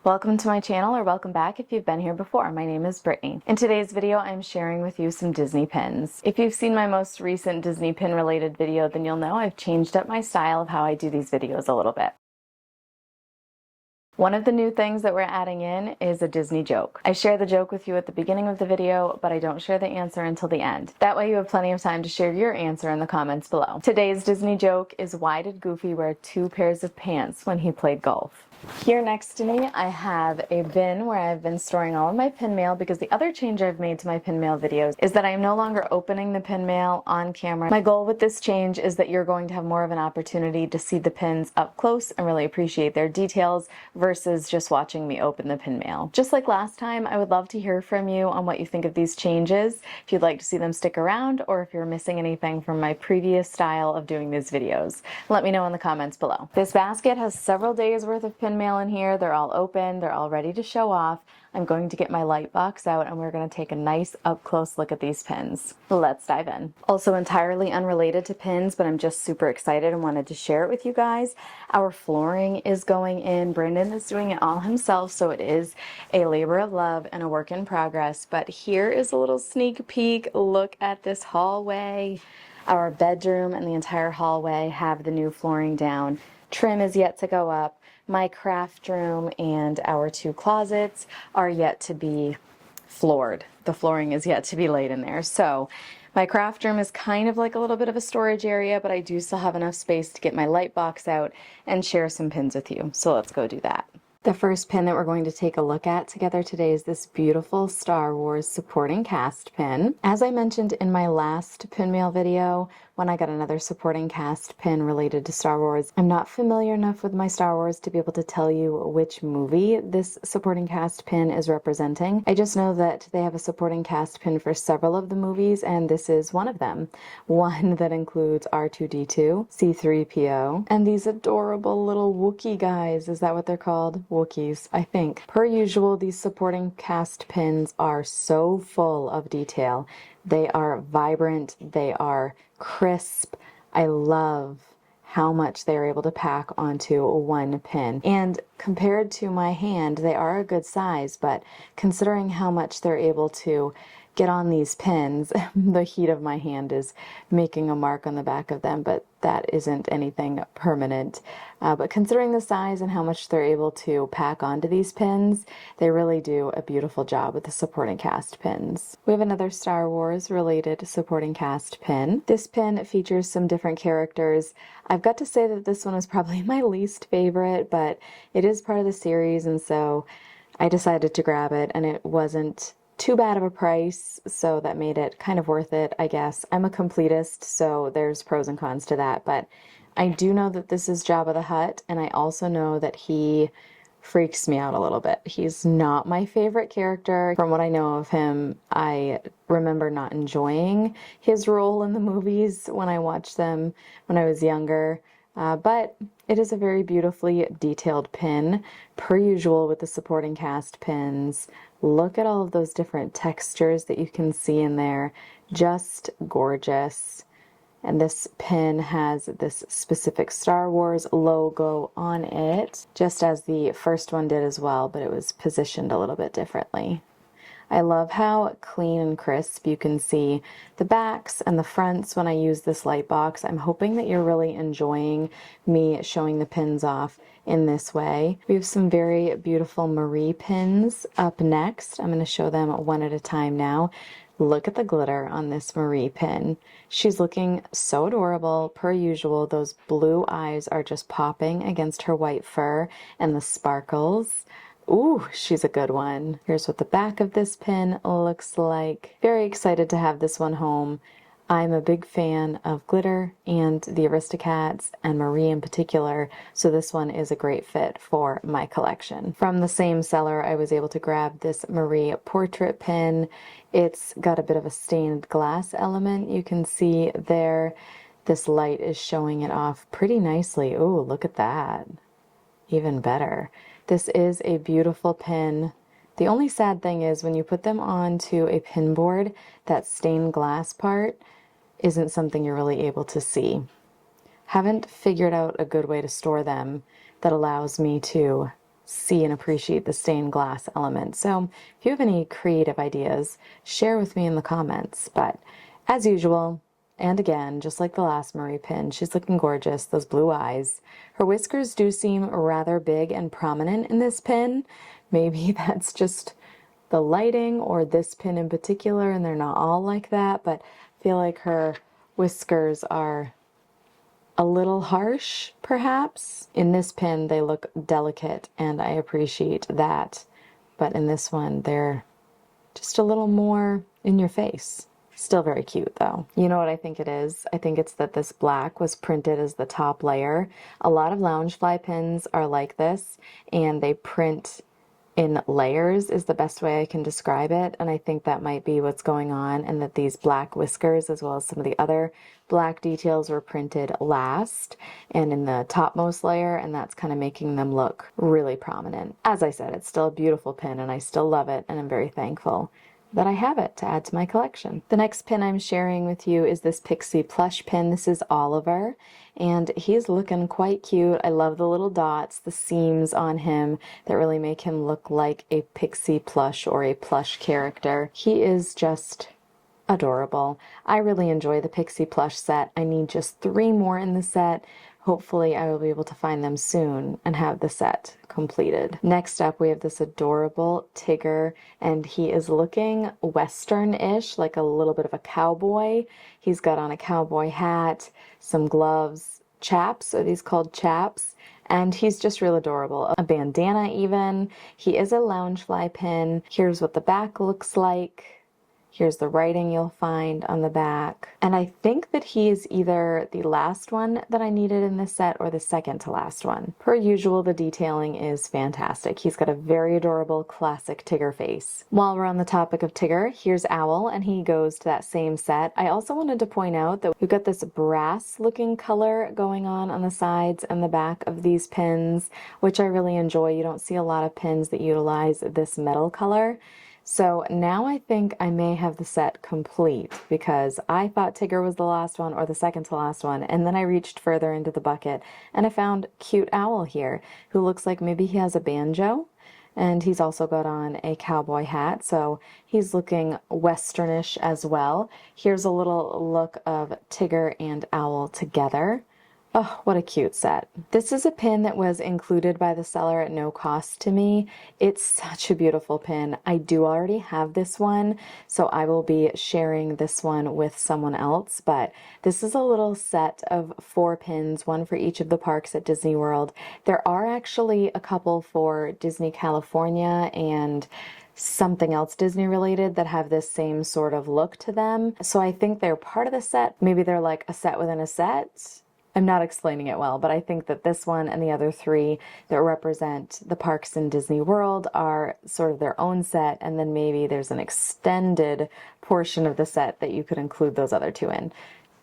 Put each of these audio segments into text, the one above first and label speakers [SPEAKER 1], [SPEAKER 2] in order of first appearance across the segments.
[SPEAKER 1] Welcome to my channel, or welcome back if you've been here before. My name is Brittany. In today's video, I'm sharing with you some Disney pins. If you've seen my most recent Disney pin related video, then you'll know I've changed up my style of how I do these videos a little bit. One of the new things that we're adding in is a Disney joke. I share the joke with you at the beginning of the video, but I don't share the answer until the end. That way you have plenty of time to share your answer in the comments below. Today's Disney joke is, why did Goofy wear 2 pairs of pants when he played golf? Here next to me, I have a bin where I've been storing all of my pin mail, because the other change I've made to my pin mail videos is that I am no longer opening the pin mail on camera. My goal with this change is that you're going to have more of an opportunity to see the pins up close and really appreciate their details versus just watching me open the pin mail. Just like last time, I would love to hear from you on what you think of these changes, if you'd like to see them stick around, or if you're missing anything from my previous style of doing these videos. Let me know in the comments below. This basket has several days worth of pin mail in here. They're all open, they're all ready to show off. I'm going to get my light box out and we're going to take a nice up close look at these pins. Let's dive in. Also entirely unrelated to pins, but I'm just super excited and wanted to share it with you guys. Our flooring is going in. Brandon is doing it all himself, so it is a labor of love and a work in progress. But here is a little sneak peek. Look at this hallway. Our bedroom and the entire hallway have the new flooring down. Trim is yet to go up. My craft room and our 2 closets are yet to be floored. The flooring is yet to be laid in there. So my craft room is kind of like a little bit of a storage area, but I do still have enough space to get my light box out and share some pins with you. So let's go do that. The first pin that we're going to take a look at together today is this beautiful Star Wars supporting cast pin. As I mentioned in my last pin mail video, when I got another supporting cast pin related to Star Wars, I'm not familiar enough with my Star Wars to be able to tell you which movie this supporting cast pin is representing. I just know that they have a supporting cast pin for several of the movies, and this is one of them. One that includes R2-D2, C-3PO, and these adorable little Wookiee guys. Is that what they're called? Wookiees, I think. Per usual, these supporting cast pins are so full of detail. They are vibrant, they are crisp. I love how much they're able to pack onto one pin. And compared to my hand, they are a good size, but considering how much they're able to get on these pins, the heat of my hand is making a mark on the back of them, but that isn't anything permanent. But considering the size and how much they're able to pack onto these pins, they really do a beautiful job with the supporting cast pins. We have another Star Wars related supporting cast pin. This pin features some different characters. I've got to say that this one is probably my least favorite, but it is part of the series, and so I decided to grab it, and it wasn't too bad of a price, so that made it kind of worth it, I guess. I'm a completist, so there's pros and cons to that, but I do know that this is Jabba the Hutt, and I also know that he freaks me out a little bit. He's not my favorite character. From what I know of him, I remember not enjoying his role in the movies when I watched them when I was younger. But it is a very beautifully detailed pin, per usual with the supporting cast pins. Look at all of those different textures that you can see in there. Just gorgeous. And this pin has this specific Star Wars logo on it, just as the first one did as well, but it was positioned a little bit differently. I love how clean and crisp you can see the backs and the fronts when I use this light box. I'm hoping that you're really enjoying me showing the pins off in this way. We have some very beautiful Marie pins up next. I'm going to show them one at a time now. Look at the glitter on this Marie pin. She's looking so adorable. Per usual, those blue eyes are just popping against her white fur, and the sparkles. Ooh, she's a good one. Here's what the back of this pin looks like. Very excited to have this one home. I'm a big fan of glitter and the Aristocats and Marie in particular, so this one is a great fit for my collection. From the same seller, I was able to grab this Marie portrait pin. It's got a bit of a stained glass element you can see there. This light is showing it off pretty nicely. Ooh, look at that. Even better. This is a beautiful pin. The only sad thing is when you put them onto a pin board, that stained glass part isn't something you're really able to see. Haven't figured out a good way to store them that allows me to see and appreciate the stained glass element. So if you have any creative ideas, share with me in the comments. But as usual, and again, just like the last Marie pin, she's looking gorgeous, those blue eyes. Her whiskers do seem rather big and prominent in this pin. Maybe that's just the lighting or this pin in particular, and they're not all like that, but I feel like her whiskers are a little harsh, perhaps. In this pin, they look delicate, and I appreciate that. But in this one, they're just a little more in your face. Still very cute, though. You know what I think it is? I think it's that this black was printed as the top layer. A lot of Loungefly pins are like this, and they print in layers is the best way I can describe it, and I think that might be what's going on, and that these black whiskers as well as some of the other black details were printed last and in the topmost layer, and that's kind of making them look really prominent. As I said, it's still a beautiful pin and I still love it, and I'm very thankful that I have it to add to my collection. The next pin I'm sharing with you is this Pixie plush pin. This is Oliver, and he's looking quite cute. I love the little dots, the seams on him that really make him look like a Pixie plush or a plush character. He is just adorable. I really enjoy the Pixie plush set. I need just 3 more in the set. Hopefully I will be able to find them soon and have the set completed. Next up, we have this adorable Tigger, and he is looking Western-ish, like a little bit of a cowboy. He's got on a cowboy hat, some gloves, chaps. Are these called chaps? And he's just real adorable. A bandana even. He is a Loungefly pin. Here's what the back looks like. Here's the writing you'll find on the back. And I think that he is either the last one that I needed in this set or the second to last one. Per usual, the detailing is fantastic. He's got a very adorable classic Tigger face. While we're on the topic of Tigger, here's Owl, and he goes to that same set. I also wanted to point out that we've got this brass looking color going on the sides and the back of these pins, which I really enjoy. You don't see a lot of pins that utilize this metal color. So now I think I may have the set complete, because I thought Tigger was the last one or the second to last one, and then I reached further into the bucket and I found cute Owl here who looks like maybe he has a banjo, and he's also got on a cowboy hat, so he's looking westernish as well. Here's a little look of Tigger and Owl together. Oh, what a cute set. This is a pin that was included by the seller at no cost to me. It's such a beautiful pin. I do already have this one, so I will be sharing this one with someone else, but this is a little set of 4 pins, one for each of the parks at Disney World. There are actually a couple for Disney California and something else Disney related that have this same sort of look to them. So I think they're part of the set. Maybe they're like a set within a set. I'm not explaining it well, but I think that this one and the other 3 that represent the parks in Disney World are sort of their own set, and then maybe there's an extended portion of the set that you could include those other 2 in.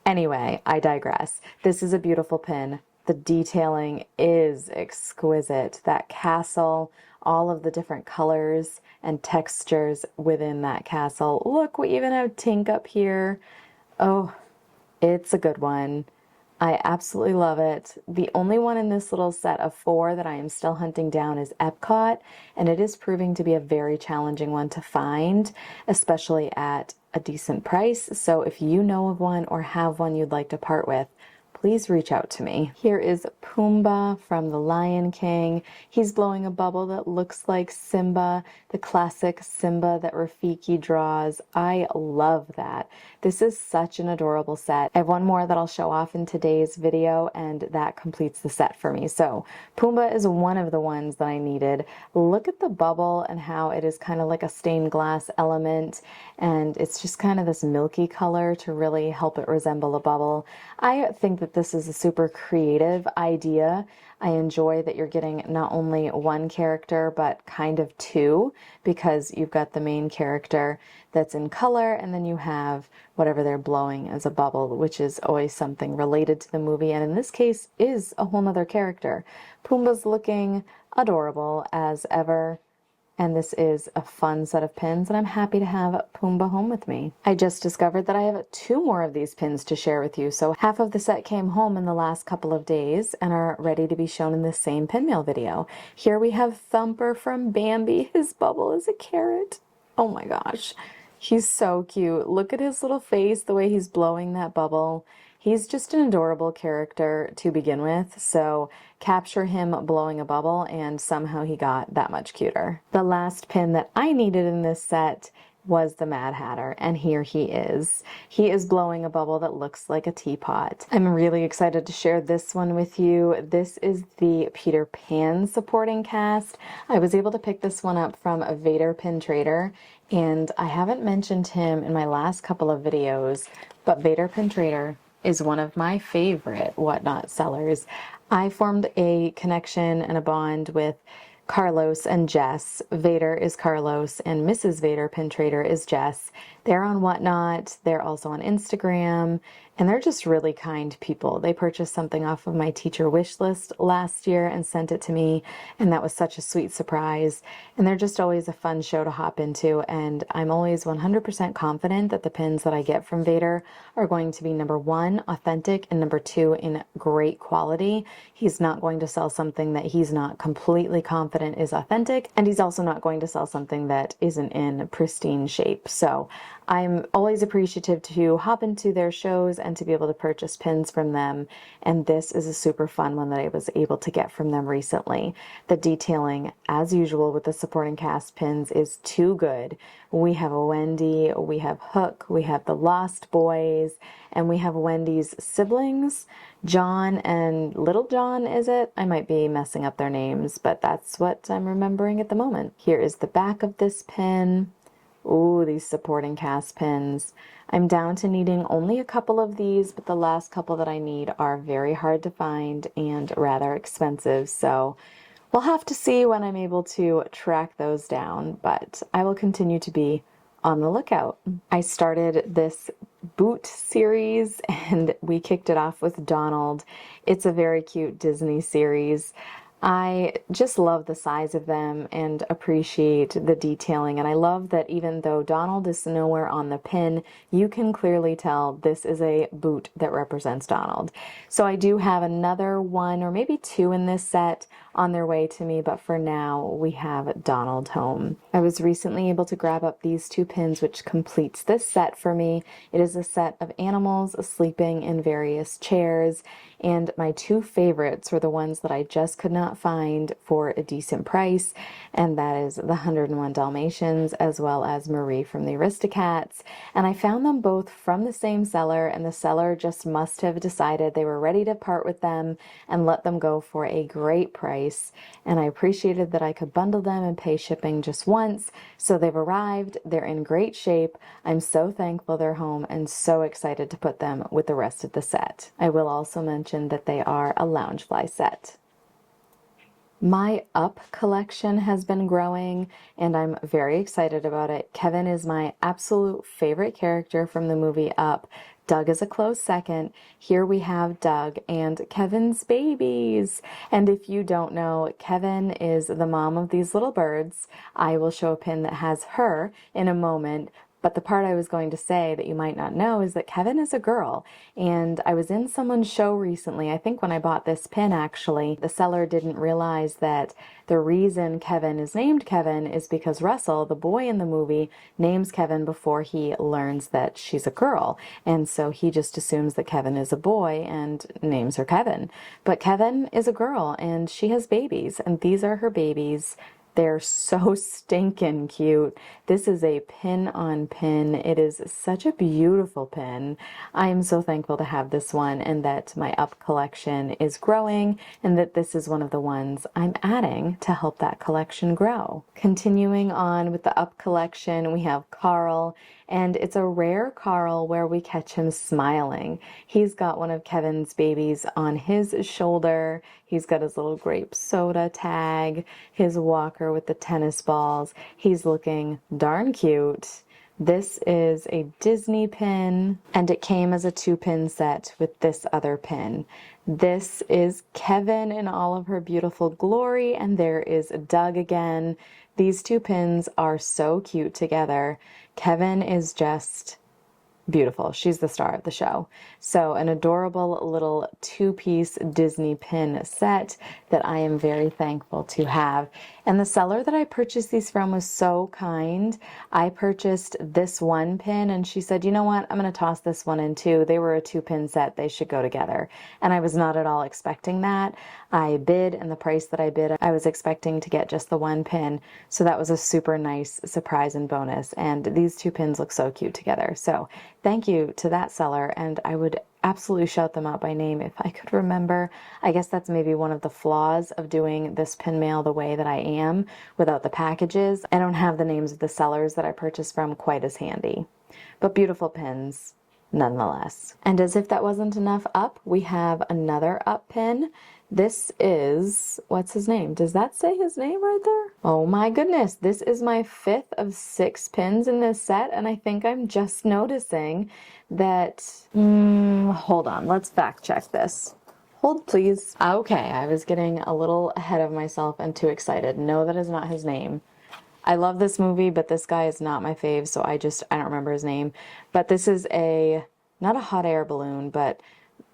[SPEAKER 1] Anyway, I digress. This is a beautiful pin. The detailing is exquisite. That castle, all of the different colors and textures within that castle. Look, we even have Tink up here. Oh, it's a good one. I absolutely love it. The only one in this little set of 4 that I am still hunting down is Epcot, and it is proving to be a very challenging one to find, especially at a decent price. So if you know of one or have one you'd like to part with, please reach out to me. Here is Pumbaa from The Lion King. He's blowing a bubble that looks like Simba, the classic Simba that Rafiki draws. I love that. This is such an adorable set. I have one more that I'll show off in today's video, and that completes the set for me. So Pumbaa is one of the ones that I needed. Look at the bubble and how it is kind of like a stained glass element, and it's just kind of this milky color to really help it resemble a bubble. I think that this is a super creative idea. I enjoy that you're getting not only one character, but kind of 2, because you've got the main character that's in color, and then you have whatever they're blowing as a bubble, which is always something related to the movie, and in this case is a whole nother character. Pumbaa's looking adorable as ever. and this is a fun set of pins, and I'm happy to have Pumbaa home with me. I just discovered that I have 2 more of these pins to share with you, so half of the set came home in the last couple of days and are ready to be shown in this same pinmail video. Here we have Thumper from Bambi. His bubble is a carrot. Oh my gosh, he's so cute. Look at his little face, the way he's blowing that bubble. He's just an adorable character to begin with, so capture him blowing a bubble and somehow he got that much cuter. The last pin that I needed in this set was the Mad Hatter, and here he is. He is blowing a bubble that looks like a teapot. I'm really excited to share this one with you. This is the Peter Pan supporting cast. I was able to pick this one up from a Vader Pin Trader, and I haven't mentioned him in my last couple of videos, but Vader Pin Trader is one of my favorite Whatnot sellers. I formed a connection and a bond with Carlos and Jess. Vader is Carlos and Mrs. Vader Pin Trader is Jess. They're on Whatnot. They're also on Instagram, and they're just really kind people. They purchased something off of my teacher wish list last year and sent it to me, and that was such a sweet surprise. And they're just always a fun show to hop into, and I'm always 100% confident that the pins that I get from Vader are going to be number 1, authentic, and number 2, in great quality. He's not going to sell something that he's not completely confident is authentic, and he's also not going to sell something that isn't in pristine shape. So I'm always appreciative to hop into their shows and to be able to purchase pins from them, and this is a super fun one that I was able to get from them recently. The detailing, as usual with the supporting cast pins, is too good. We have a Wendy, we have Hook, we have the Lost Boys, and we have Wendy's siblings, John and Little John, is it? I might be messing up their names, but that's what I'm remembering at the moment. Here is the back of this pin. Ooh, these supporting cast pins. I'm down to needing only a couple of these, but the last couple that I need are very hard to find and rather expensive, so we'll have to see when I'm able to track those down, but I will continue to be on the lookout. I started this boot series and we kicked it off with Donald. It's a very cute Disney series. I just love the size of them and appreciate the detailing, and I love that even though Donald is nowhere on the pin, you can clearly tell this is a boot that represents Donald. So I do have another 1 or maybe 2 in this set on their way to me, but for now we have Donald home. I was recently able to grab up these 2 pins, which completes this set for me. It is a set of animals sleeping in various chairs, and my 2 favorites were the ones that I just could not find for a decent price, and that is the 101 Dalmatians as well as Marie from the Aristocats. And I found them both from the same seller, and the seller just must have decided they were ready to part with them and let them go for a great price. And I appreciated that I could bundle them and pay shipping just once. So they've arrived, they're in great shape. I'm so thankful they're home and so excited to put them with the rest of the set. I will also mention that they are a Loungefly set. My Up collection has been growing, and I'm very excited about it. Kevin is my absolute favorite character from the movie Up. Doug is a close second. Here we have Doug and Kevin's babies. And if you don't know, Kevin is the mom of these little birds. I will show a pin that has her in a moment. But the part I was going to say that you might not know is that Kevin is a girl, and I was in someone's show recently, I think when I bought this pin actually, the seller didn't realize that the reason Kevin is named Kevin is because Russell, the boy in the movie, names Kevin before he learns that she's a girl, and so he just assumes that Kevin is a boy and names her Kevin. But Kevin is a girl, and she has babies, and these are her babies. They're so stinking cute. This is a pin on pin. It is such a beautiful pin. I am so thankful to have this one, and that my Up collection is growing, and that this is one of the ones I'm adding to help that collection grow. Continuing on with the Up collection, we have Carl, and it's a rare Carl where we catch him smiling. He's got one of Kevin's babies on his shoulder. He's got his little grape soda tag, his walker with the tennis balls. He's looking darn cute. This is a Disney pin, and it came as a 2-pin set with this other pin. This is Kevin in all of her beautiful glory, and there is Doug again. These two pins are so cute together. Kevin is just beautiful. She's the star of the show. So an adorable little two-piece Disney pin set that I am very thankful to have. And the seller that I purchased these from was so kind. I purchased this one pin and she said, you know what, I'm going to toss this one in too. They were a two-pin set. They should go together. And I was not at all expecting that. I bid, and the price that I bid, I was expecting to get just the one pin. So that was a super nice surprise and bonus. And these two pins look so cute together. So thank you to that seller, and I would absolutely shout them out by name if I could remember. I guess that's maybe one of the flaws of doing this pin mail the way that I am without the packages. I don't have the names of the sellers that I purchased from quite as handy, but beautiful pins nonetheless. And as if that wasn't enough up, we have another up pin. This is, what's his name? Does that say his name right there? Oh my goodness, this is my 5th of 6 pins in this set, and I think I'm just noticing that, hold on, let's fact check this. Hold please. Okay, I was getting a little ahead of myself and too excited. No, that is not his name. I love this movie, but this guy is not my fave, so I don't remember his name. But this is not a hot air balloon, but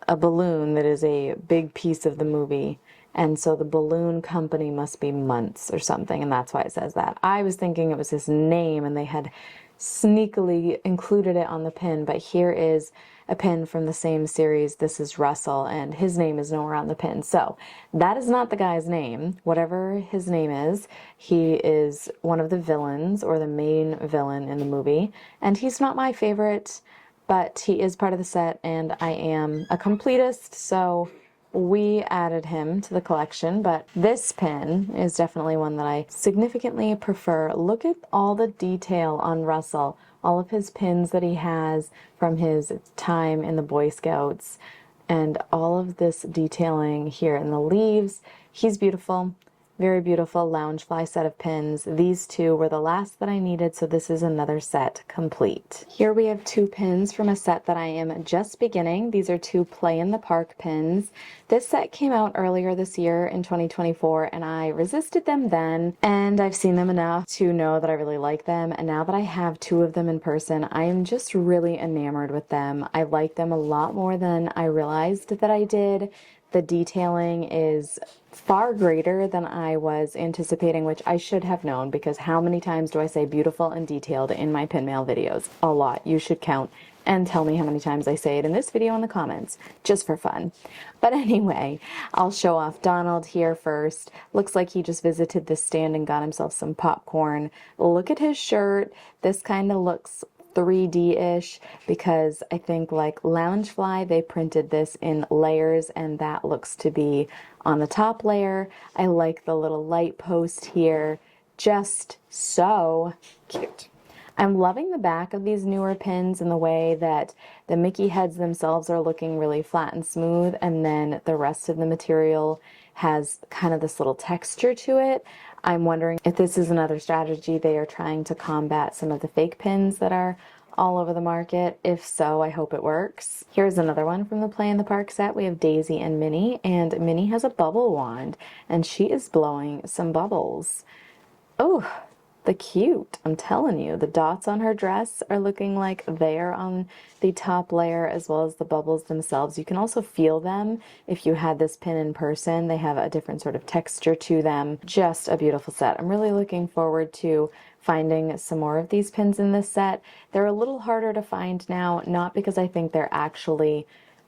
[SPEAKER 1] a balloon that is a big piece of the movie. And so the balloon company must be Months or something, and that's why it says that. I was thinking it was his name and they had sneakily included it on the pin, but here is a pin from the same series. This is Russell, and his name is nowhere on the pin. So that is not the guy's name. Whatever his name is, he is one of the villains or the main villain in the movie, and he's not my favorite, but he is part of the set, and I am a completist, so we added him to the collection. But this pin is definitely one that I significantly prefer. Look at all the detail on Russell, all of his pins that he has from his time in the Boy Scouts, and all of this detailing here in the leaves. He's beautiful. Very beautiful Loungefly set of pins. These two were the last that I needed, so this is another set complete. Here we have 2 pins from a set that I am just beginning. These are 2 Play in the Park pins. This set came out earlier this year in 2024, and I resisted them then, and I've seen them enough to know that I really like them, and now that I have 2 of them in person, I am just really enamored with them. I like them a lot more than I realized that I did. The detailing is far greater than I was anticipating, which I should have known, because how many times do I say beautiful and detailed in my pin mail videos? A lot. You should count and tell me how many times I say it in this video in the comments, just for fun. But anyway, I'll show off Donald here first. Looks like he just visited this stand and got himself some popcorn. Look at his shirt. This kind of looks 3D-ish, because I think like Loungefly, they printed this in layers, and that looks to be on the top layer. I like the little light post here. Just so cute. I'm loving the back of these newer pins in the way that the Mickey heads themselves are looking really flat and smooth, and then the rest of the material has kind of this little texture to it. I'm wondering if this is another strategy they are trying to combat some of the fake pins that are all over the market. If so, I hope it works. Here's another one from the Play in the Park set. We have Daisy and Minnie, and Minnie has a bubble wand, and she is blowing some bubbles. Oh, the cute. I'm telling you, the dots on her dress are looking like they're on the top layer, as well as the bubbles themselves. You can also feel them if you had this pin in person. They have a different sort of texture to them. Just a beautiful set. I'm really looking forward to finding some more of these pins in this set. They're a little harder to find now, not because I think they're actually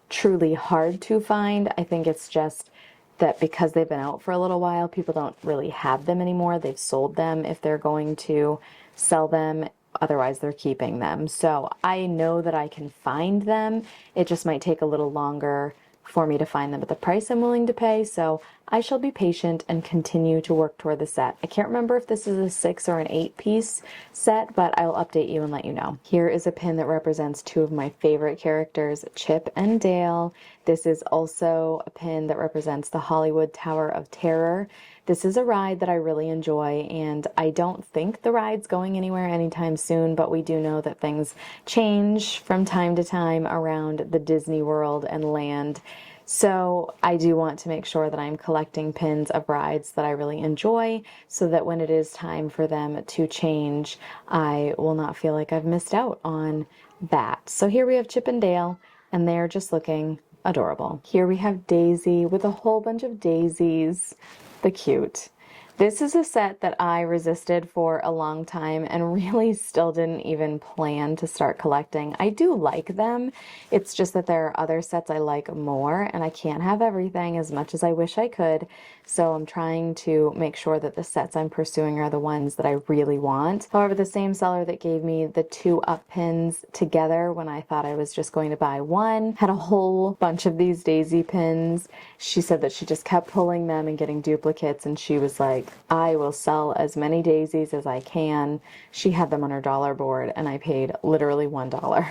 [SPEAKER 1] truly hard to find. I think it's just that because they've been out for a little while, people don't really have them anymore. They've sold them if they're going to sell them. Otherwise, they're keeping them. So I know that I can find them. It just might take a little longer for me to find them at the price I'm willing to pay. So I shall be patient and continue to work toward the set. I can't remember if this is a 6 or an 8 piece set, but I'll update you and let you know. Here is a pin that represents 2 of my favorite characters, Chip and Dale. This is also a pin that represents the Hollywood Tower of Terror. This is a ride that I really enjoy, and I don't think the ride's going anywhere anytime soon, but we do know that things change from time to time around the Disney World and land. So I do want to make sure that I'm collecting pins of rides that I really enjoy so that when it is time for them to change, I will not feel like I've missed out on that. So here we have Chip and Dale, and they're just looking adorable. Here we have Daisy with a whole bunch of daisies. The cute. This is a set that I resisted for a long time and really still didn't even plan to start collecting. I do like them. It's just that there are other sets I like more, and I can't have everything as much as I wish I could. So I'm trying to make sure that the sets I'm pursuing are the ones that I really want. However, the same seller that gave me the 2 up pins together when I thought I was just going to buy one had a whole bunch of these daisy pins. She said that she just kept pulling them and getting duplicates, and she was like, I will sell as many daisies as I can. She had them on her dollar board, and I paid literally $1.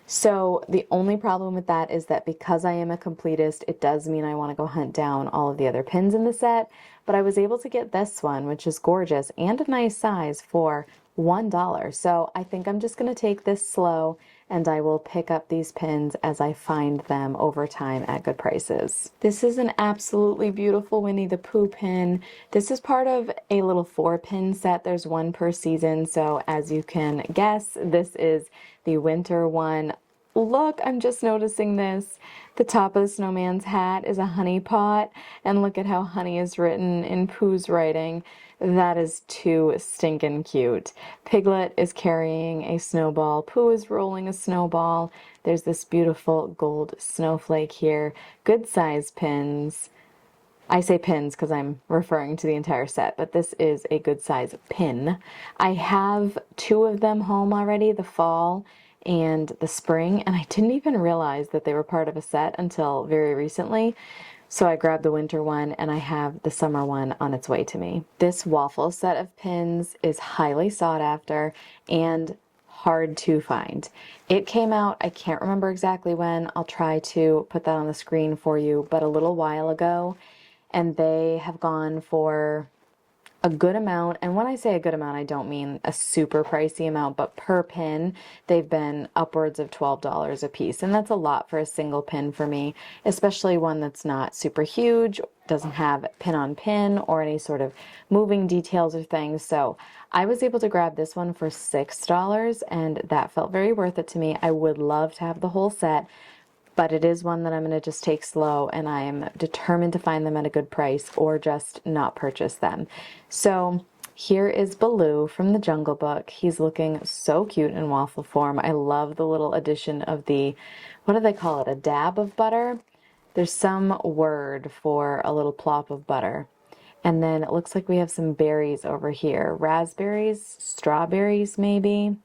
[SPEAKER 1] So the only problem with that is that because I am a completist, it does mean I want to go hunt down all of the other pins in the set, but I was able to get this one, which is gorgeous and a nice size, for $1. So I think I'm just going to take this slow, and I will pick up these pins as I find them over time at good prices. This is an absolutely beautiful Winnie the Pooh pin. This is part of a little 4-pin set. There's one per season, so as you can guess, this is the winter one. Look, I'm just noticing this. The top of the snowman's hat is a honey pot, and look at how honey is written in Pooh's writing. That is too stinking cute. Piglet is carrying a snowball. Pooh is rolling a snowball. There's this beautiful gold snowflake here. Good size pins. I say pins because I'm referring to the entire set, but this is a good size pin. I have 2 of them home already, the fall and the spring, and I didn't even realize that they were part of a set until very recently. So I grabbed the winter one, and I have the summer one on its way to me. This waffle set of pins is highly sought after and hard to find. It came out, I can't remember exactly when. I'll try to put that on the screen for you, but a little while ago, and they have gone for a good amount. And when I say a good amount, I don't mean a super pricey amount, but per pin, they've been upwards of $12 a piece. And that's a lot for a single pin for me, especially one that's not super huge, doesn't have pin on pin or any sort of moving details or things. So I was able to grab this one for $6, and that felt very worth it to me. I would love to have the whole set, but it is one that I'm going to just take slow, and I am determined to find them at a good price or just not purchase them. So here is Baloo from the Jungle Book. He's looking so cute in waffle form. I love the little addition of the, what do they call it, a dab of butter? There's some word for a little plop of butter. And then it looks like we have some berries over here. Raspberries, strawberries maybe.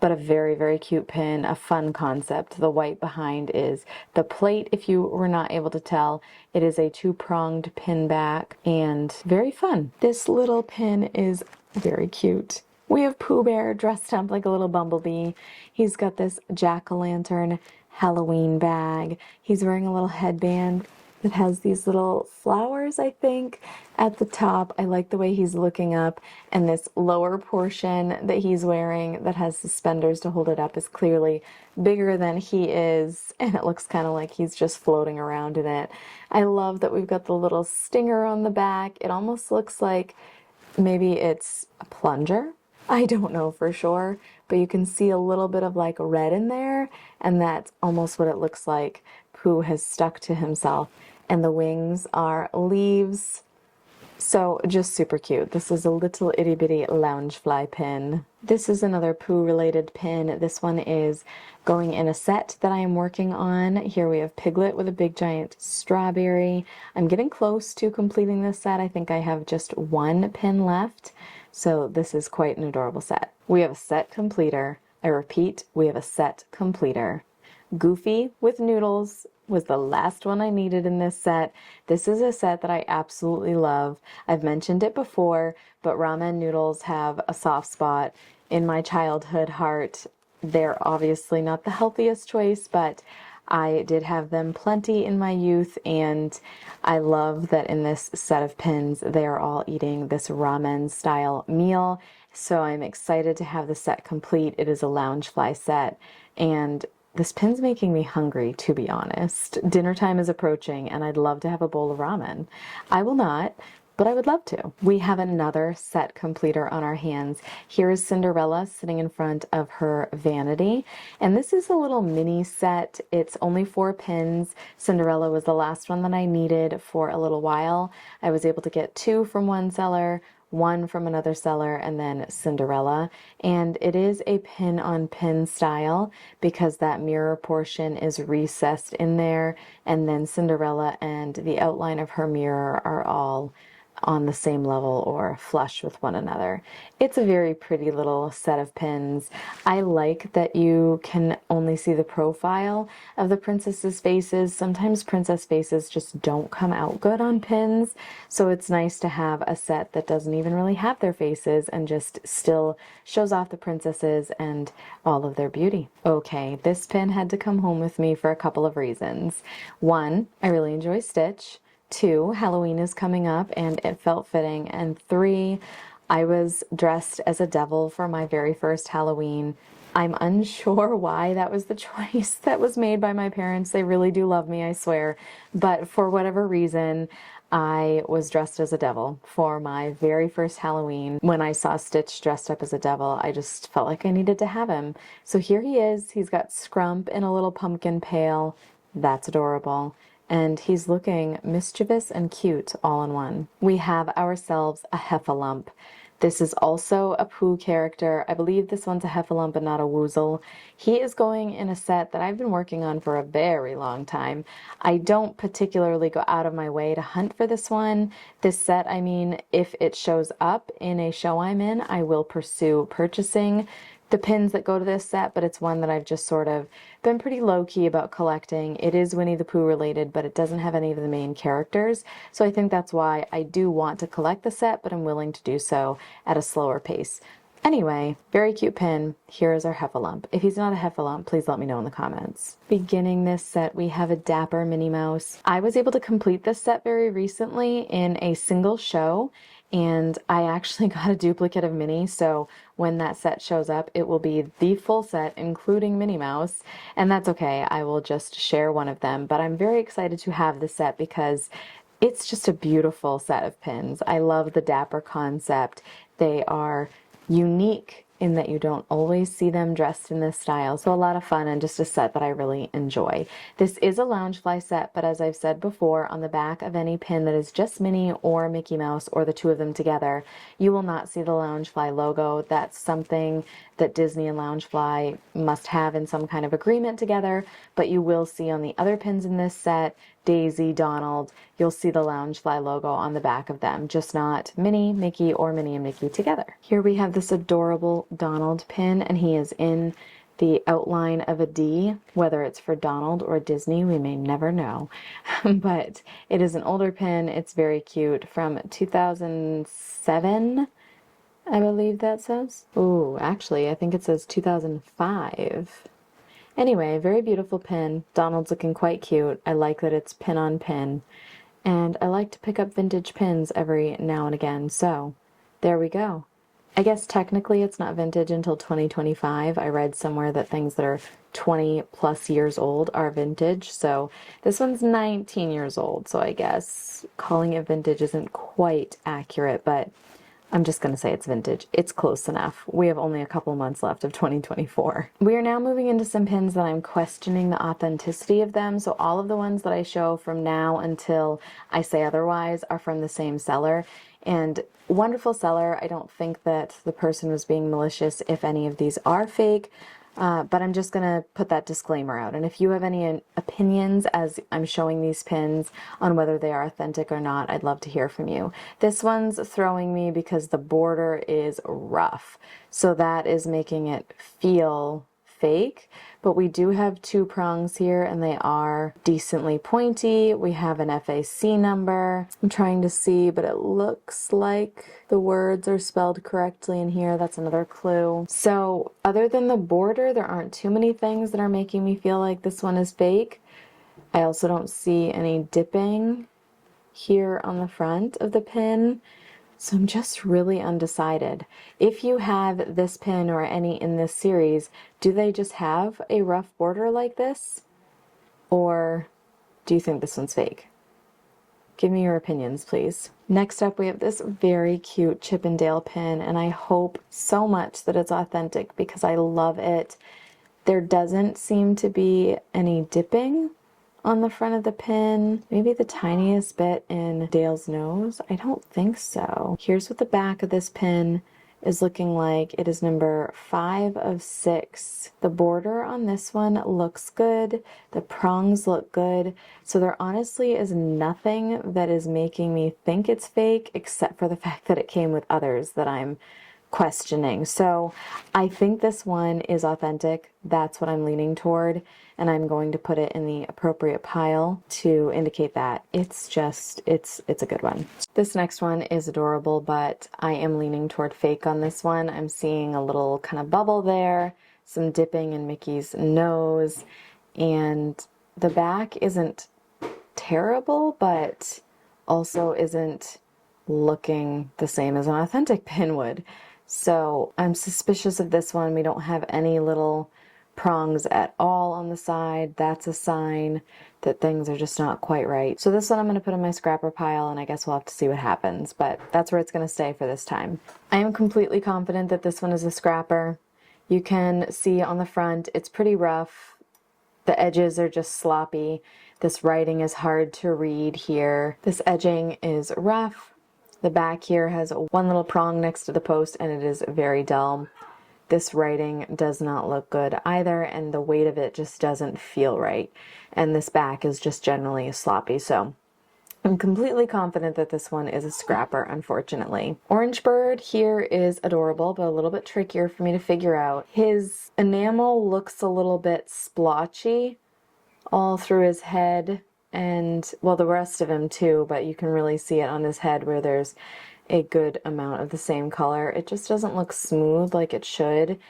[SPEAKER 1] But a very, very cute pin, a fun concept. The white behind is the plate, if you were not able to tell. It is a 2-pronged pin back and very fun. This little pin is very cute. We have Pooh Bear dressed up like a little bumblebee. He's got this jack-o'-lantern Halloween bag. He's wearing a little headband that has these little flowers, I think, at the top. I like the way he's looking up, and this lower portion that he's wearing that has suspenders to hold it up is clearly bigger than he is, and it looks kind of like he's just floating around in it. I love that we've got the little stinger on the back. It almost looks like maybe it's a plunger. I don't know for sure, but you can see a little bit of like red in there, and that's almost what it looks like. Pooh has stuck to himself, and the wings are leaves. So just super cute. This is a little itty bitty loungefly pin. This is another Pooh related pin. This one is going in a set that I am working on. Here we have Piglet with a big giant strawberry. I'm getting close to completing this set. I think I have just 1 pin left. So this is quite an adorable set. We have a set completer. I repeat, we have a set completer. Goofy with Noodles was the last one I needed in this set. This is a set that I absolutely love. I've mentioned it before, but ramen noodles have a soft spot in my childhood heart. They're obviously not the healthiest choice, but I did have them plenty in my youth, and I love that in this set of pins, they are all eating this ramen style meal. So I'm excited to have the set complete. It is a Loungefly set, and This pin's making me hungry, to be honest. Dinner time is approaching and I'd love to have a bowl of ramen. I will not, but I would love to. We have another set completer on our hands. Here is Cinderella sitting in front of her vanity. And this is a little mini set. It's only 4 pins. Cinderella was the last one that I needed for a little while. I was able to get 2 from one seller, 1 from another seller, and then Cinderella. And it is a pin on pin style because that mirror portion is recessed in there, and then Cinderella and the outline of her mirror are all on the same level or flush with one another. It's a very pretty little set of pins. I like that you can only see the profile of the princesses' faces. Sometimes princess faces just don't come out good on pins, so it's nice to have a set that doesn't even really have their faces and just still shows off the princesses and all of their beauty. Okay, this pin had to come home with me for a couple of reasons. 1, I really enjoy Stitch. 2, Halloween is coming up and it felt fitting. And 3, I was dressed as a devil for my very first Halloween. I'm unsure why that was the choice that was made by my parents. They really do love me, I swear. But for whatever reason, I was dressed as a devil for my very first Halloween. When I saw Stitch dressed up as a devil, I just felt like I needed to have him. So here he is. He's got Scrump in a little pumpkin pail. That's adorable. And he's looking mischievous and cute all in one. We have ourselves a Heffalump. This is also a Pooh character. I believe this one's a Heffalump and not a Woozle. He is going in a set that I've been working on for a very long time. I don't particularly go out of my way to hunt for this one. This set, I mean, if it shows up in a show I'm in, I will pursue purchasing the pins that go to this set, but it's one that I've just sort of been pretty low-key about collecting. It is Winnie the Pooh related, but it doesn't have any of the main characters, so I think that's why I do want to collect the set, but I'm willing to do so at a slower pace. Anyway, very cute pin. Here is our Heffalump. If he's not a Heffalump, please let me know in the comments. Beginning this set, we have a dapper Minnie Mouse. I was able to complete this set very recently in a single show, and I actually got a duplicate of Minnie, so when that set shows up, it will be the full set, including Minnie Mouse, and that's okay. I will just share one of them, but I'm very excited to have this set because it's just a beautiful set of pins. I love the dapper concept. They are unique in that you don't always see them dressed in this style. So a lot of fun and just a set that I really enjoy. This is a Loungefly set, but as I've said before, on the back of any pin that is just Minnie or Mickey Mouse or the two of them together, you will not see the Loungefly logo. That's something that Disney and Loungefly must have in some kind of agreement together, but you will see on the other pins in this set, Daisy, Donald, you'll see the Loungefly logo on the back of them, just not Minnie, Mickey, or Minnie and Mickey together. Here we have this adorable Donald pin, and he is in the outline of a D. Whether it's for Donald or Disney, we may never know. But it is an older pin. It's very cute, from 2007, I believe that says. Ooh, actually, I think it says 2005. Anyway, very beautiful pin. Donald's looking quite cute. I like that it's pin on pin. And I like to pick up vintage pins every now and again, so there we go. I guess technically it's not vintage until 2025. I read somewhere that things that are 20 plus years old are vintage, so this one's 19 years old, so I guess calling it vintage isn't quite accurate, but I'm just going to say it's vintage. It's close enough. We have only a couple months left of 2024. We are now moving into some pins that I'm questioning the authenticity of them. So all of the ones that I show from now until I say otherwise are from the same seller. And wonderful seller. I don't think that the person was being malicious if any of these are fake. But I'm just going to put that disclaimer out. And if you have any opinions as I'm showing these pins on whether they are authentic or not, I'd love to hear from you. This one's throwing me because the border is rough. So that is making it feel fake. But we do have 2 prongs here and they are decently pointy. We have an FAC number. I'm trying to see, but it looks like the words are spelled correctly in here. That's another clue. So other than the border, there aren't too many things that are making me feel like this one is fake. I also don't see any dipping here on the front of the pin. So I'm just really undecided. If you have this pin or any in this series, do they just have a rough border like this? Or do you think this one's fake? Give me your opinions, please. Next up, we have this very cute Chippendale pin, and I hope so much that it's authentic because I love it. There doesn't seem to be any dipping on the front of the pin. Maybe the tiniest bit in Dale's nose. I don't think so. Here's what the back of this pin is looking like. It is number 5 of 6. The border on this one looks good. The prongs look good. So there honestly is nothing that is making me think it's fake except for the fact that it came with others that I'm questioning. So I think this one is authentic. That's what I'm leaning toward, and I'm going to put it in the appropriate pile to indicate that it's a good one. This next one is adorable, but I am leaning toward fake on this one. I'm seeing a little kind of bubble there, some dipping in Mickey's nose, and the back isn't terrible, but also isn't looking the same as an authentic pin would. So I'm suspicious of this one. We don't have any little prongs at all on the side. That's a sign that things are just not quite right. So this one I'm going to put in my scrapper pile, and I guess we'll have to see what happens, but that's where it's going to stay for this time. I am completely confident that this one is a scrapper. You can see on the front, it's pretty rough. The edges are just sloppy. This writing is hard to read here. This edging is rough. The back here has one little prong next to the post, and it is very dull. This writing does not look good either, and the weight of it just doesn't feel right. And this back is just generally sloppy, so I'm completely confident that this one is a scrapper, unfortunately. Orange Bird here is adorable, but a little bit trickier for me to figure out. His enamel looks a little bit splotchy all through his head, and well, the rest of him too, but you can really see it on his head where there's a good amount of the same color. It just doesn't look smooth like it should.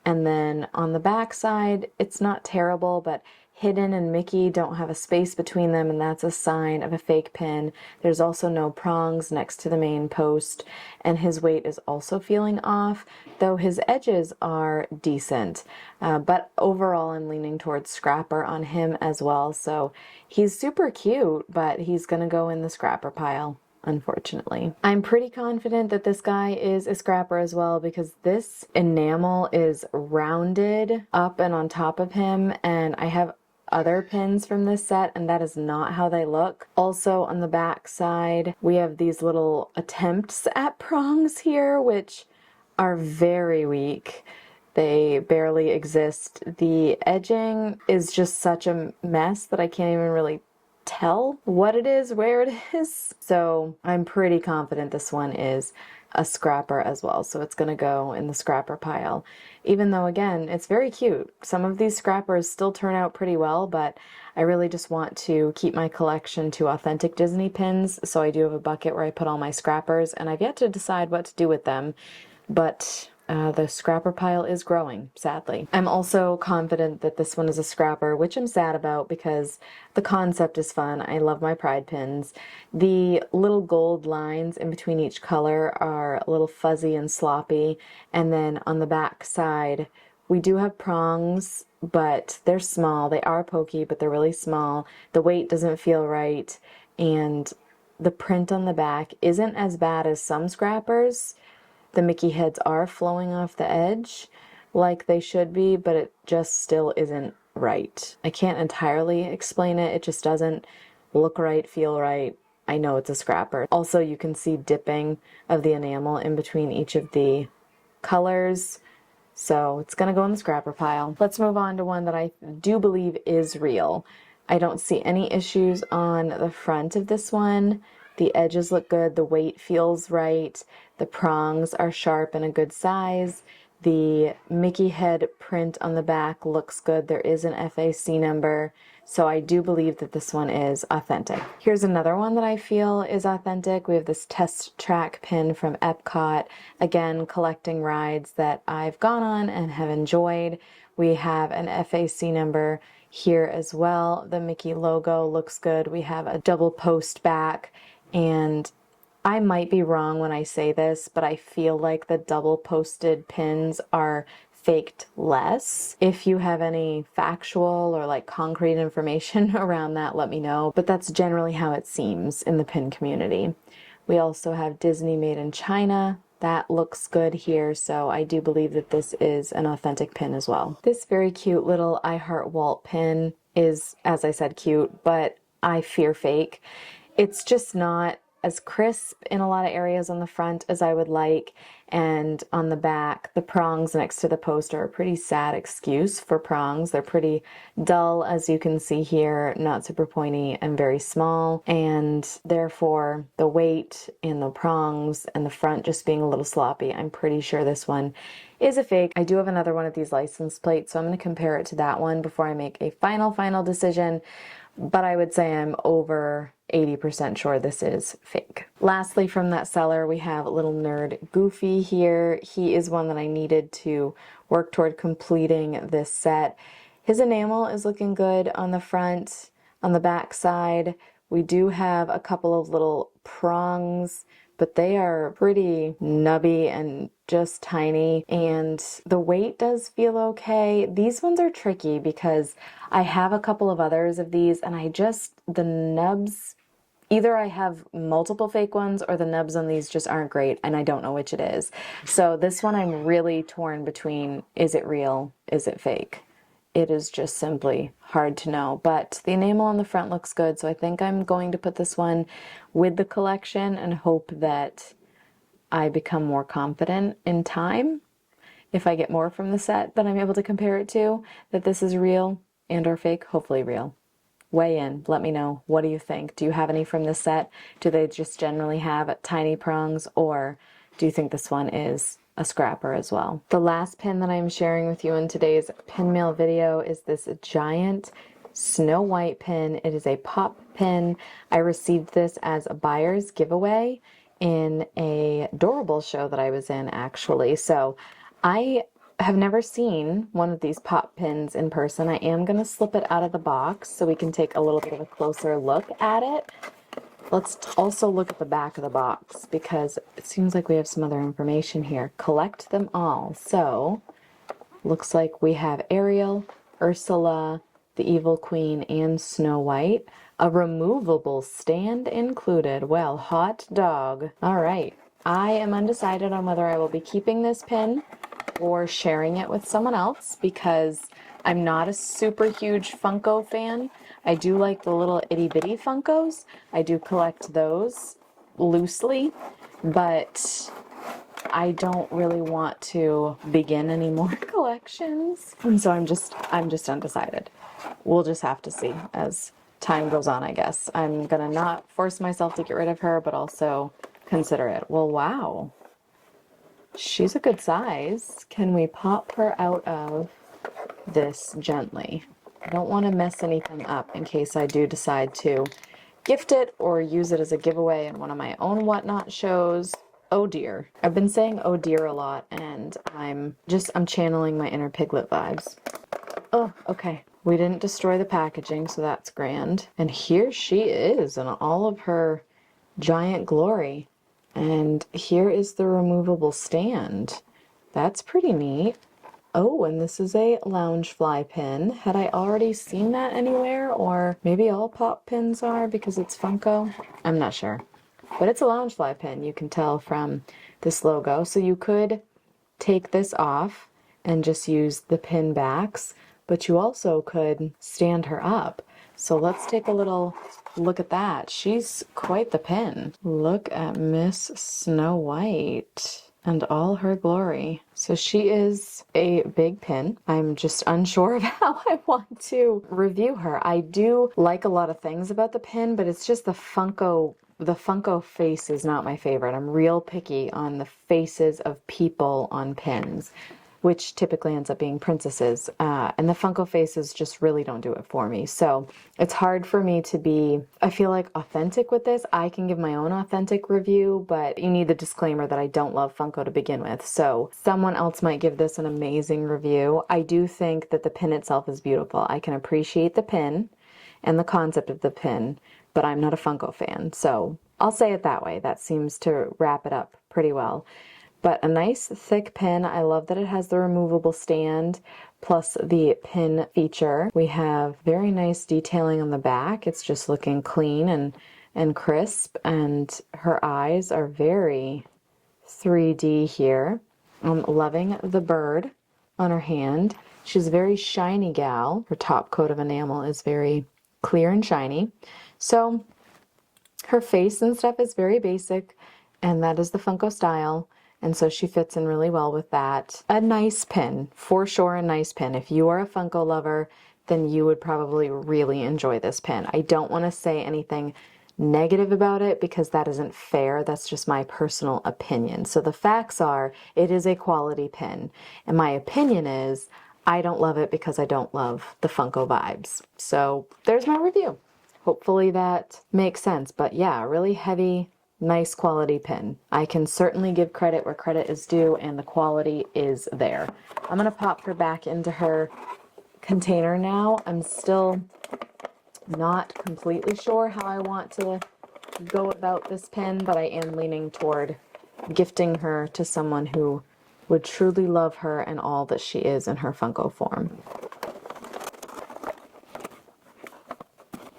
[SPEAKER 1] And then on the back side, it's not terrible, but Hidden and Mickey don't have a space between them, and that's a sign of a fake pin. There's also no prongs next to the main post, and his weight is also feeling off, though his edges are decent. But overall, I'm leaning towards scrapper on him as well. So he's super cute, but he's gonna go in the scrapper pile, unfortunately. I'm pretty confident that this guy is a scrapper as well, because this enamel is rounded up and on top of him, and I have other pins from this set, and that is not how they look. Also on the back side, we have these little attempts at prongs here, which are very weak. They barely exist. The edging is just such a mess that I can't even really tell what it is, where it is. So I'm pretty confident this one is a scrapper as well. So it's going to go in the scrapper pile. Even though, again, it's very cute. Some of these scrappers still turn out pretty well, but I really just want to keep my collection to authentic Disney pins. So I do have a bucket where I put all my scrappers, and I've yet to decide what to do with them. But the scrapper pile is growing, sadly. I'm also confident that this one is a scrapper, which I'm sad about because the concept is fun. I love my pride pins. The little gold lines in between each color are a little fuzzy and sloppy. And then on the back side, we do have prongs, but they're small. They are pokey, but they're really small. The weight doesn't feel right. And the print on the back isn't as bad as some scrappers. The Mickey heads are flowing off the edge like they should be, but it just still isn't right. I can't entirely explain it. It just doesn't look right, feel right. I know it's a scrapper. Also, you can see dipping of the enamel in between each of the colors. So it's going to go in the scrapper pile. Let's move on to one that I do believe is real. I don't see any issues on the front of this one. The edges look good. The weight feels right. The prongs are sharp and a good size. The Mickey head print on the back looks good. There is an FAC number. So I do believe that this one is authentic. Here's another one that I feel is authentic. We have this test track pin from Epcot. Again, collecting rides that I've gone on and have enjoyed. We have an FAC number here as well. The Mickey logo looks good. We have a double post back, and I might be wrong when I say this, but I feel like the double posted pins are faked less. If you have any factual or like concrete information around that, let me know. But that's generally how it seems in the pin community. We also have Disney made in China. That looks good here, so I do believe that this is an authentic pin as well. This very cute little I Heart Walt pin is, as I said, cute, but I fear fake. It's just not as crisp in a lot of areas on the front as I would like, and on the back, the prongs next to the post are a pretty sad excuse for prongs. They're pretty dull, as you can see here, not super pointy and very small, and therefore the weight and the prongs and the front just being a little sloppy. I'm pretty sure this one is a fake. I do have another one of these license plates, so I'm going to compare it to that one before I make a final decision. But I would say I'm over 80% sure this is fake. Lastly, from that seller, we have little nerd Goofy here. He is one that I needed to work toward completing this set. His enamel is looking good on the front. On the back side, we do have a couple of little prongs, but they are pretty nubby and just tiny, and the weight does feel okay. These ones are tricky because I have a couple of others of these, and the nubs, either I have multiple fake ones or the nubs on these just aren't great, and I don't know which it is. So this one I'm really torn between, is it real, is it fake? It is just simply hard to know, but the enamel on the front looks good, so I think I'm going to put this one with the collection and hope that I become more confident in time, if I get more from the set that I'm able to compare it to, that this is real and or fake, hopefully real. Weigh in, let me know. What do you think? Do you have any from this set? Do they just generally have tiny prongs, or do you think this one is a scrapper as well? The last pin that I'm sharing with you in today's pin mail video is this giant Snow White pin. It is a pop pin. I received this as a buyer's giveaway in a Adorable show that I was in, actually. So I have never seen one of these pop pins in person. I am going to slip it out of the box so we can take a little bit of a closer look at it. Let's also look at the back of the box because it seems like we have some other information here. Collect them all. So looks like we have Ariel, Ursula, the Evil Queen, and Snow White. A removable stand included. Well, hot dog. All right. I am undecided on whether I will be keeping this pin or sharing it with someone else because I'm not a super huge Funko fan. I do like the little itty bitty Funkos. I do collect those loosely, but I don't really want to begin any more collections. And so I'm just undecided. We'll just have to see as time goes on, I guess. I'm gonna not force myself to get rid of her, but also consider it. Well, wow. She's a good size. Can we pop her out of this gently? I don't want to mess anything up in case I do decide to gift it or use it as a giveaway in one of my own whatnot shows. Oh dear. I've been saying oh dear a lot, and I'm channeling my inner Piglet vibes. Oh, okay. We didn't destroy the packaging, so that's grand. And here she is in all of her giant glory. And here is the removable stand. That's pretty neat. Oh, and this is a Loungefly pin. Had I already seen that anywhere? Or maybe all pop pins are because it's Funko? I'm not sure. But it's a Loungefly pin, you can tell from this logo. So you could take this off and just use the pin backs, but you also could stand her up. So let's take a little look at that. She's quite the pin. Look at Miss Snow White and all her glory. So she is a big pin. I'm just unsure of how I want to review her. I do like a lot of things about the pin, but it's just the Funko face is not my favorite. I'm real picky on the faces of people on pins, which typically ends up being princesses. And the Funko faces just really don't do it for me. So it's hard for me to be, I feel like, authentic with this. I can give my own authentic review, but you need the disclaimer that I don't love Funko to begin with. So someone else might give this an amazing review. I do think that the pin itself is beautiful. I can appreciate the pin and the concept of the pin, but I'm not a Funko fan. So I'll say it that way. That seems to wrap it up pretty well. But a nice thick pin. I love that it has the removable stand plus the pin feature. We have very nice detailing on the back. It's just looking clean and crisp, and her eyes are very 3D here. I'm loving the bird on her hand. She's a very shiny gal. Her top coat of enamel is very clear and shiny. So her face and stuff is very basic, and that is the Funko style. And so she fits in really well with that. A nice pin, for sure, a nice pin. If you are a Funko lover, then you would probably really enjoy this pin. I don't want to say anything negative about it because that isn't fair. That's just my personal opinion. So the facts are, it is a quality pin. And my opinion is, I don't love it because I don't love the Funko vibes. So there's my review. Hopefully that makes sense. But yeah, really heavy, nice quality pin. I can certainly give credit where credit is due, and the quality is there. I'm going to pop her back into her container now. I'm still not completely sure how I want to go about this pin, but I am leaning toward gifting her to someone who would truly love her and all that she is in her Funko form.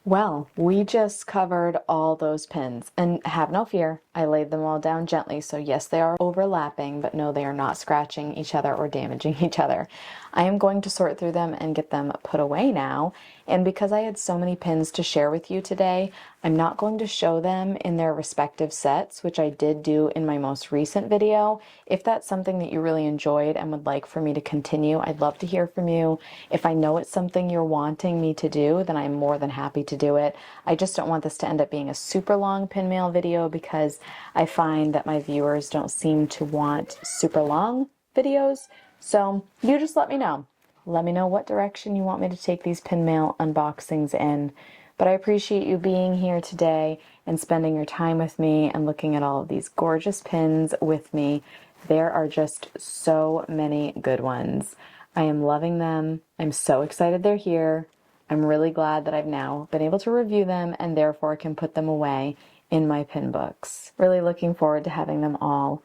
[SPEAKER 1] Well, we just covered all those pins, and have no fear, I laid them all down gently, so yes, they are overlapping, but no, they are not scratching each other or damaging each other. I am going to sort through them and get them put away now, and because I had so many pins to share with you today, I'm not going to show them in their respective sets, which I did do in my most recent video. If that's something that you really enjoyed and would like for me to continue, I'd love to hear from you. If I know it's something you're wanting me to do, then I'm more than happy to do it. I just don't want this to end up being a super long pin mail video because I find that my viewers don't seem to want super long videos. So you just let me know. Let me know what direction you want me to take these pin mail unboxings in. But I appreciate you being here today and spending your time with me and looking at all of these gorgeous pins with me. There are just so many good ones. I am loving them. I'm so excited they're here. I'm really glad that I've now been able to review them and therefore can put them away in my pin books. Really looking forward to having them all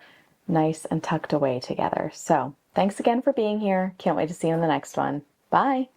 [SPEAKER 1] nice and tucked away together. So thanks again for being here. Can't wait to see you in the next one. Bye.